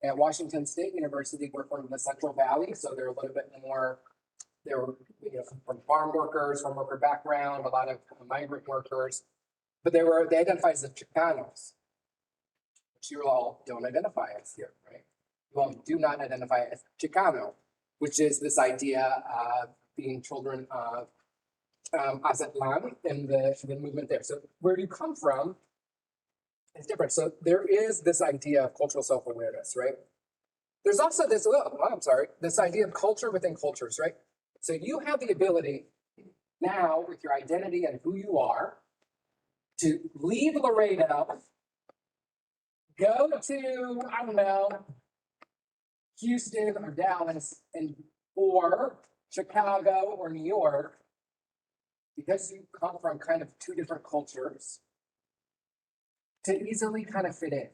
at Washington State University, were from the Central Valley, so they're a little bit more, they were from farm worker background, a lot of migrant workers, but they identified as Chicanos, which you all don't identify as here, right? You all do not identify as Chicano, which is this idea of being children of Azatlan and the movement there. So where you come from is different. So there is this idea of cultural self-awareness, right? There's also this, this idea of culture within cultures, right? So you have the ability now with your identity and who you are to leave Laredo, go to, I don't know, Houston or Dallas or Chicago or New York, because you come from kind of 2 different cultures, to easily kind of fit in,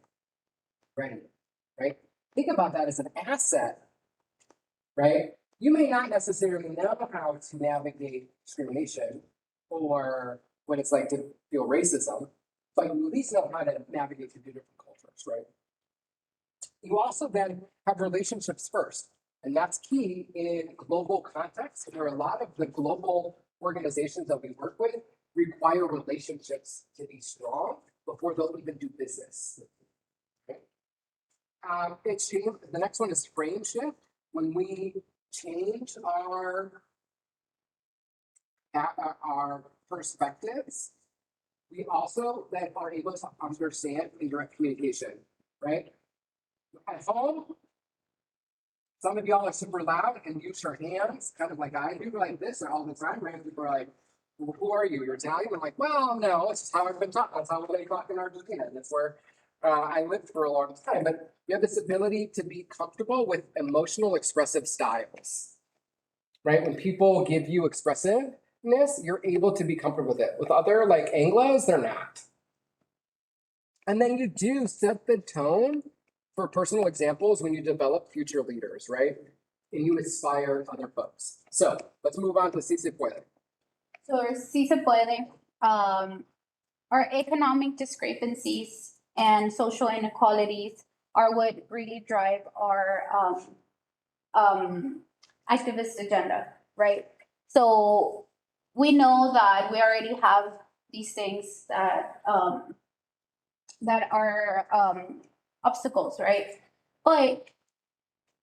right? Think about that as an asset, right? You may not necessarily know how to navigate discrimination or what it's like to feel racism, but you at least know how to navigate through different cultures, right? You also then have relationships first, and that's key in global context, where a lot of the global organizations that we work with require relationships to be strong before they'll even do business. Okay? It's changed. The next one is frame shift. When we change our perspectives, we also then are able to understand indirect communication, right? At home, some of y'all are super loud and use your hands, kind of like I do, like this all the time. Random people are like, well, who are you? You're Italian? I'm like, well, no, it's just how I've been taught. That's how they talk in Argentina. That's where I lived for a long time. But you have this ability to be comfortable with emotional expressive styles, right? When people give you expressiveness, you're able to be comfortable with it. With other like Anglos, they're not. And then you do set the tone for personal examples when you develop future leaders, right? And you inspire other folks. So let's move on to Si Se Puede. So si se puede, our economic discrepancies and social inequalities are what really drive our activist agenda, right? So we know that we already have these things that are obstacles, right? But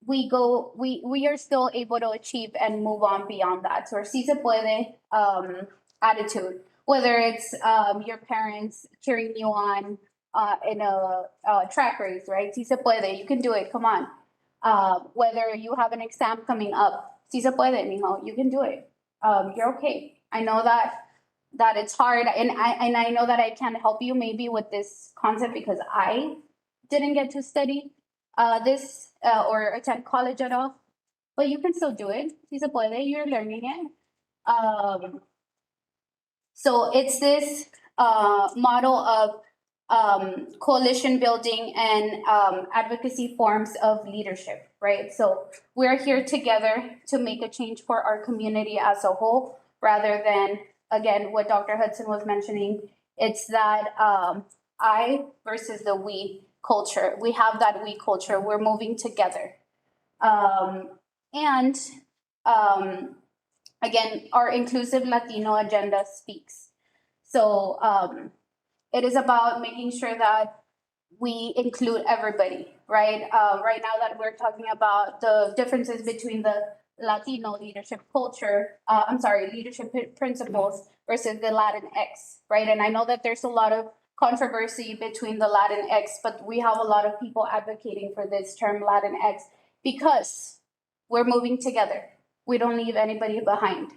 we are still able to achieve and move on beyond that. So our si se puede attitude, whether it's your parents cheering you on in a track race, right? Si se puede, you can do it, come on. Whether you have an exam coming up, si se puede, mijo, you can do it. You're okay. I know that it's hard, and I know that I can't help you maybe with this concept because I didn't get to study this or attend college at all, but you can still do it. Si se puede, you're learning it. So it's this model of coalition building and advocacy forms of leadership, right? So we're here together to make a change for our community as a whole, rather than, again, what Dr. Hudson was mentioning. It's that I versus the we culture. We have that we culture. We're moving together. And again, our inclusive Latino agenda speaks. So it is about making sure that we include everybody, right? Right now that we're talking about the differences between the Latino leadership culture, leadership principles versus the Latinx, right? And I know that there's a lot of controversy between the Latinx, but we have a lot of people advocating for this term Latinx because we're moving together. We don't leave anybody behind.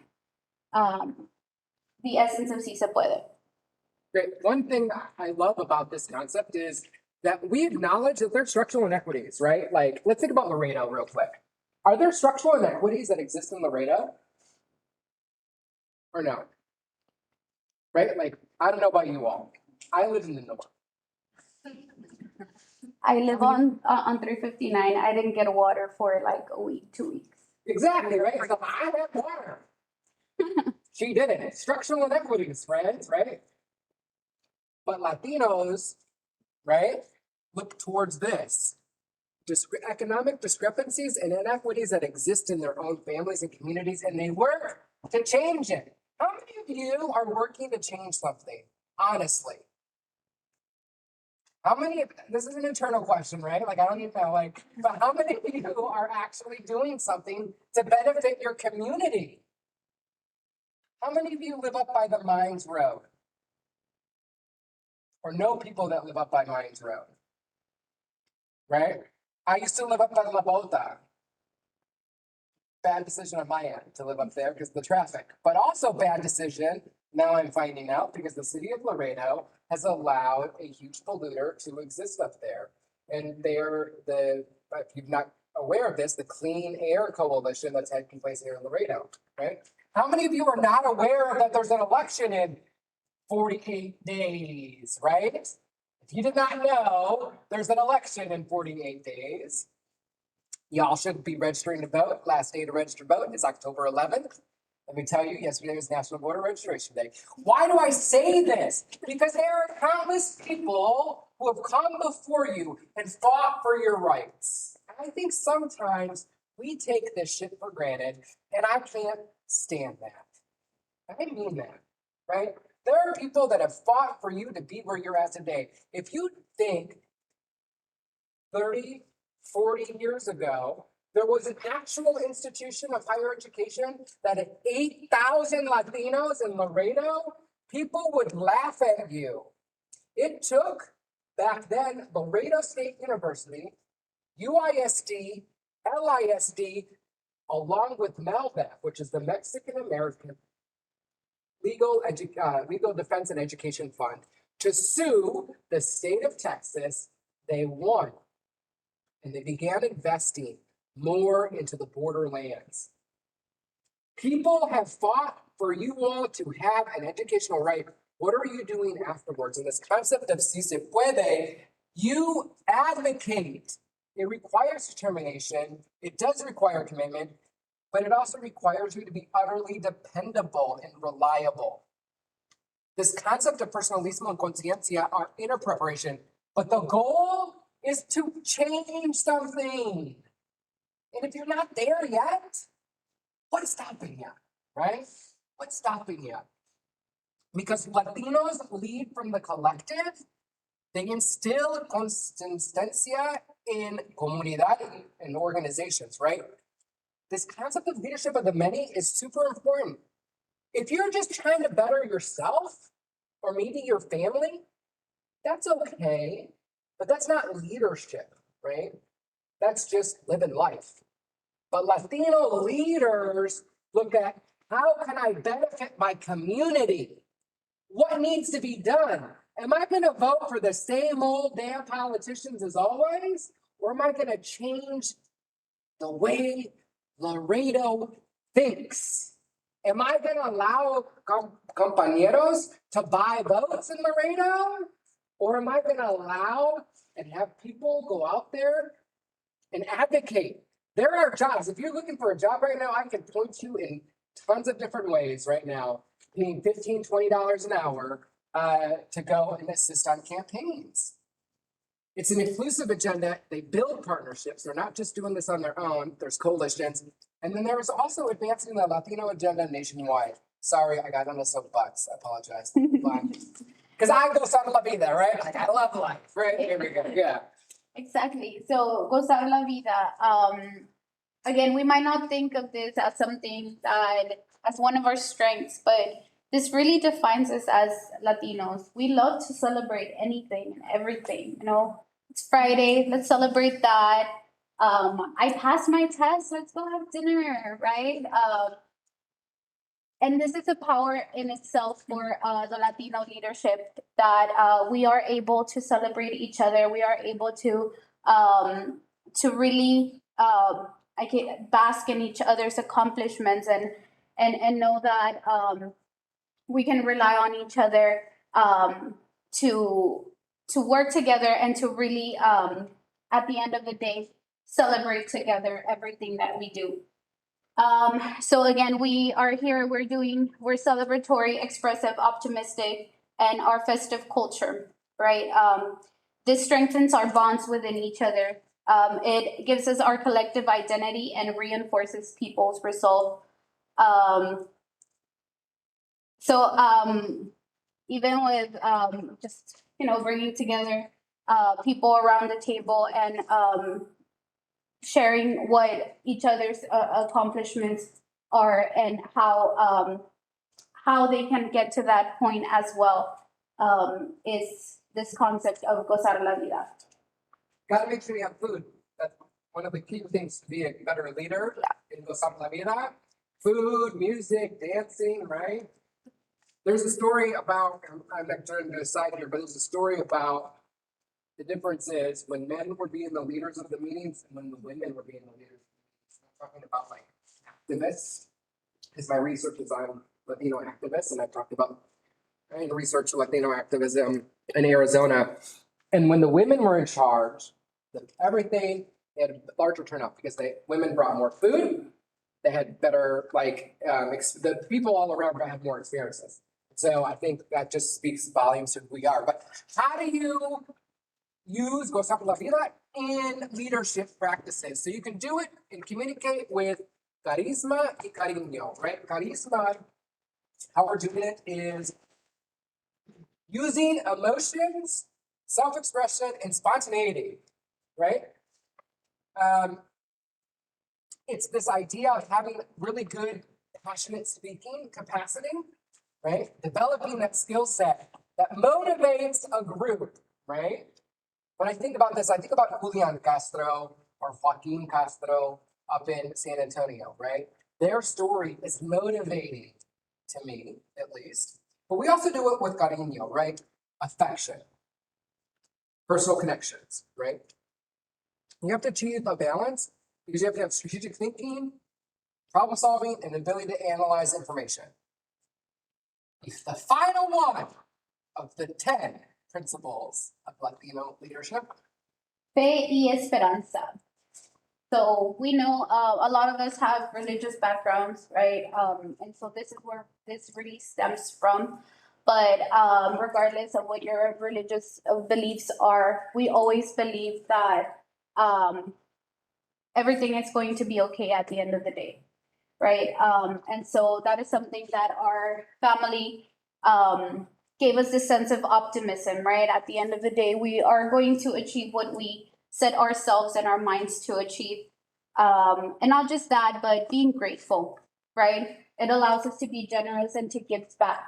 The essence of Si Se Puede. Great. One thing I love about this concept is that we acknowledge that there's structural inequities, right? Like, let's think about Laredo real quick. Are there structural inequities that exist in Laredo? Or no? Right? Like, I don't know about you all. I live in the north. I live on 359. I didn't get water for like a week, 2 weeks. Exactly, right? So I have water. She didn't. Structural inequities, friends, right? But Latinos, right, look towards this. Economic discrepancies and inequities that exist in their own families and communities, and they work to change it. How many of you are working to change something? Honestly. How many of, this is an internal question, right? Like, I don't even know, like, but how many of you are actually doing something to benefit your community? How many of you live up by the Mines Road? Or know people that live up by Mines Road? Right? I used to live up by La Bota. Bad decision on my end to live up there because of the traffic, but also bad decision, now I'm finding out, because the city of Laredo has allowed a huge polluter to exist up there. And they're if you're not aware of this, the Clean Air Coalition that's taking place here in Laredo, right? How many of you are not aware that there's an election in 48 days, right? If you did not know, there's an election in 48 days. Y'all should be registering to vote. Last day to register to vote is October 11th. Let me tell you, yesterday was National Voter Registration Day. Why do I say this? Because there are countless people who have come before you and fought for your rights. And I think sometimes we take this shit for granted, and I can't stand that. I mean that, right? There are people that have fought for you to be where you're at today. If you think 30, 40 years ago, there was an actual institution of higher education that had 8,000 Latinos in Laredo, people would laugh at you. It took, back then, Laredo State University, UISD, LISD, along with MALBEF, which is the Mexican American Legal Defense and Education Fund, to sue the state of Texas. They won. And they began investing more into the borderlands. People have fought for you all to have an educational right. What are you doing afterwards? And this concept of si se puede, you advocate. It requires determination. It does require commitment, but it also requires you to be utterly dependable and reliable. This concept of personalismo and conciencia are inner preparation, but the goal is to change something. And if you're not there yet, what's stopping you, right? What's stopping you? Because Latinos lead from the collective, they instill consistencia in comunidad and organizations, right? This concept of leadership of the many is super important. If you're just trying to better yourself or maybe your family, that's okay, but that's not leadership, right? That's just living life. But Latino leaders look at, how can I benefit my community? What needs to be done? Am I gonna vote for the same old damn politicians as always? Or am I gonna change the way Laredo thinks? Am I gonna allow compañeros to buy votes in Laredo? Or am I gonna allow and have people go out there and advocate? There are jobs. If you're looking for a job right now, I can point you in tons of different ways right now, paying $15, $20 an hour to go and assist on campaigns. It's an inclusive agenda. They build partnerships. They're not just doing this on their own. There's coalitions. And then there's also advancing the Latino agenda nationwide. Sorry, I got on a soapbox. I apologize. Because I go Santa La Vida, right? Like, I love life, right? Here we go. Yeah. Exactly. So gozar la vida. Again, we might not think of this as something that as one of our strengths, but this really defines us as Latinos. We love to celebrate anything and everything. You know, it's Friday. Let's celebrate that. I passed my test. Let's go have dinner, right? And this is a power in itself for the Latino leadership that we are able to celebrate each other. We are able to really bask in each other's accomplishments and know that we can rely on each other to work together and to really at the end of the day celebrate together everything that we do. So again, we are here, we're celebratory, expressive, optimistic, and our festive culture, right? This strengthens our bonds within each other. It gives us our collective identity and reinforces people's resolve. Even with just, bringing together people around the table and sharing what each other's accomplishments are and how they can get to that point as well, is this concept of gozar la vida. Gotta make sure you have food. That's one of the key things to be a better leader in gozar la vida. Food, music, dancing, right? There's a story about, I'm not trying to decide here, but there's a story about the difference is when men were being the leaders of the meetings and when the women were being the leaders. I'm talking about like activists, because my research is on Latino activists, and I've talked about trying to research Latino activism in Arizona. And when the women were in charge, everything, they had a larger turnout because women brought more food, they had better, like, the people all around have more experiences. So I think that just speaks volumes to who we are. But how do you use Gozar por la Vida in leadership practices? So you can do it and communicate with carisma y cariño, right? Carisma, how we're doing it is using emotions, self-expression, and spontaneity, right? It's this idea of having really good, passionate speaking capacity, right? Developing that skill set that motivates a group, right? When I think about this, I think about Julian Castro or Joaquin Castro up in San Antonio, right? Their story is motivating to me, at least. But we also do it with cariño, right? Affection, personal connections, right? You have to achieve a balance because you have to have strategic thinking, problem solving, and ability to analyze information. The final one of the 10 principles of Latino leadership. Fe y esperanza. So we know a lot of us have religious backgrounds, right? And so this is where this really stems from. But regardless of what your religious beliefs are, we always believe that everything is going to be okay at the end of the day, right? And so that is something that our family gave us this sense of optimism, right? At the end of the day, we are going to achieve what we set ourselves and our minds to achieve. And not just that, but being grateful, right? It allows us to be generous and to give back.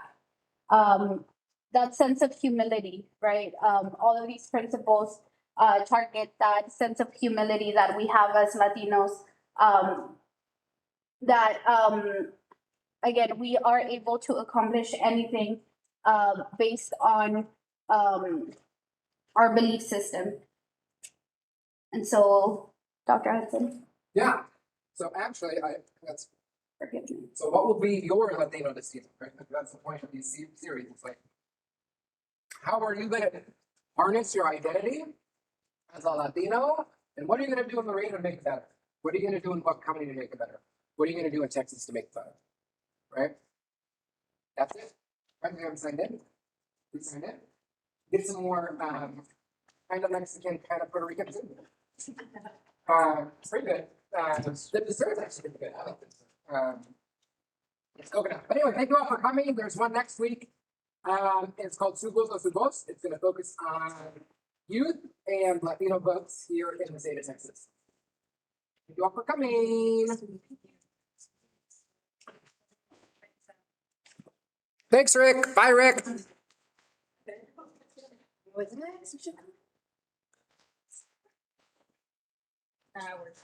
That sense of humility, right? All of these principles target that sense of humility that we have as Latinos. Again, we are able to accomplish anything based on our belief system. And so, Dr. Hudson, Yeah. So actually, that's forgive me. so. What will be your Latino this season? Right? That's the point of these series. It's like, how are you going to harness your identity as a Latino, and what are you going to do in Laredo to make it better? What are you going to do in Buck County to make it better? What are you going to do in Texas to make it better? Right? That's it. Right? You haven't signed in. You signed in. Get some more kind of Mexican, kind of Puerto Rican too. It's pretty good. The dessert's actually pretty good. I like this. It's coconut. But anyway, thank you all for coming. There's one next week. It's called Sugos o Sugos. It's going to focus on youth and Latino votes here in the state of Texas. Thank you all for coming. Thanks, Rick. Bye, Rick. What's next? Hours.